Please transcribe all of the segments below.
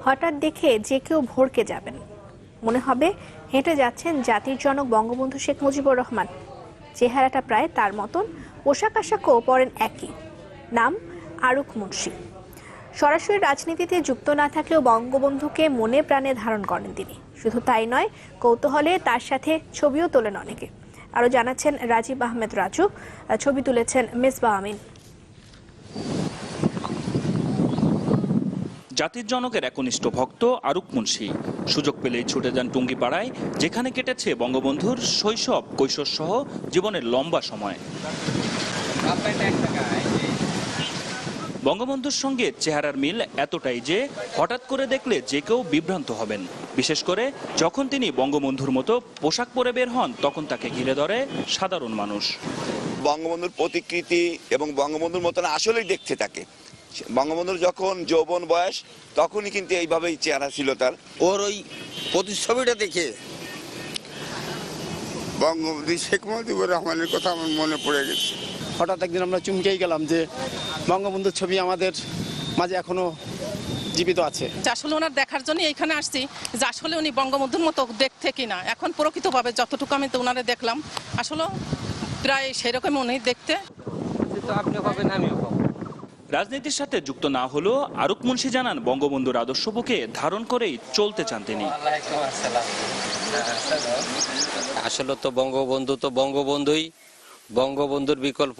হঠাৎ দেখে যে কেউ ভড়কে যাবেন, মনে হবে হেঁটে যাচ্ছেন জাতির জনক বঙ্গবন্ধু শেখ মুজিবুর রহমান। চেহারাটা প্রায় তার মতন, পোশাক আশাকও পরেন একই। নাম আরুক মুন্সী। সরাসরি রাজনীতিতে যুক্ত না থাকলেও বঙ্গবন্ধুকে মনে প্রাণে ধারণ করেন তিনি। শুধু তাই নয়, কৌতূহলে তার সাথে ছবিও তোলেন অনেকে। আরো জানাচ্ছেন রাজীব আহমেদ রাজু, ছবি তুলেছেন মিসবাহ আমিন। জাতির জনকের একনিষ্ঠ ভক্ত আরুক মুন্সী সুযোগ পেলেই ছুটে যান টুঙ্গিপাড়ায়, যেখানে কেটেছে বঙ্গবন্ধুর শৈশব কৈশোর সহ জীবনের লম্বা সময়। বঙ্গবন্ধুর সঙ্গে চেহারার মিল এতটাই যে হঠাৎ করে দেখলে যে কেউ বিভ্রান্ত হবেন। বিশেষ করে যখন তিনি বঙ্গবন্ধুর মতো পোশাক পরে বের হন, তখন তাকে ঘিরে ধরে সাধারণ মানুষ। বঙ্গবন্ধুর প্রতিকৃতি এবং বঙ্গবন্ধুর মতন আসলেই দেখতে থাকে। বঙ্গবন্ধুর যখন যৌবন বয়স, তখনই কিন্তু এইভাবেই চেহারা ছিল তার। ওর ওই প্রতিচ্ছবিটা দেখে বঙ্গবন্ধু শেখ মুজিবুর রহমানের কথা আমার মনে পড়ে গেছে। হঠাৎ একদিন আমরা চমকেই গেলাম যে বঙ্গবন্ধুর ছবি আমাদের মাঝে এখনো জীবিত আছে। আসলে ওনার দেখার জন্য এইখানে আসছি, যে আসলে উনি বঙ্গবন্ধুর মতো দেখতে কিনা। এখন প্রকৃতভাবে যতটুকু আমি তো ওনারে দেখলাম, আসলে প্রায় সেরকম উনি দেখতে। রাজনীতির সাথে যুক্ত না হলেও আরুক মুন্সী জানান, বঙ্গবন্ধুর আদর্শ বুকে ধারণ করেই চলতে চান তিনি। আসলে তো বঙ্গবন্ধুই, বঙ্গবন্ধুর বিকল্প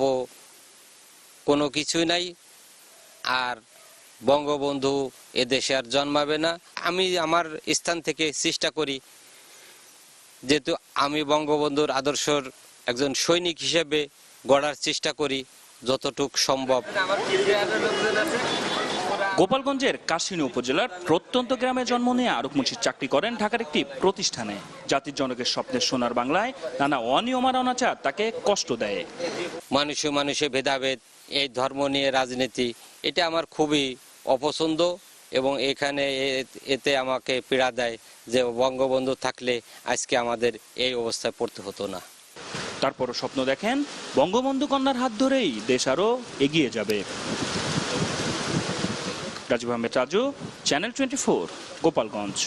কোনো কিছুই নাই। আর বঙ্গবন্ধু এদেশে আর জন্মাবে না। আমি আমার স্থান থেকে চেষ্টা করি, যেহেতু আমি বঙ্গবন্ধুর আদর্শের একজন সৈনিক হিসেবে গড়ার চেষ্টা করি যতটুকু সম্ভব। গোপালগঞ্জের কাশিনী উপজেলার প্রত্যন্ত গ্রামে জন্ম নিয়ে আরুক মুন্সী চাকরি করেন ঢাকার একটি প্রতিষ্ঠানে। জাতির জনকের স্বপ্নের সোনার বাংলায় নানা অনিয়ম আর অনাচার তাকে কষ্ট দেয়। মানুষে ভেদাভেদ, এই ধর্ম নিয়ে রাজনীতি, এটা আমার খুবই অপছন্দ এবং এখানে এতে আমাকে পীড়া দেয় যে বঙ্গবন্ধু থাকলে আজকে আমাদের এই অবস্থায় পড়তে হতো না। তারপরও স্বপ্ন দেখেন বঙ্গবন্ধু কন্যার হাত ধরেই দেশ আরো এগিয়ে যাবে। রাজীব আহমেদ রাজু, চ্যানেল 24, গোপালগঞ্জ।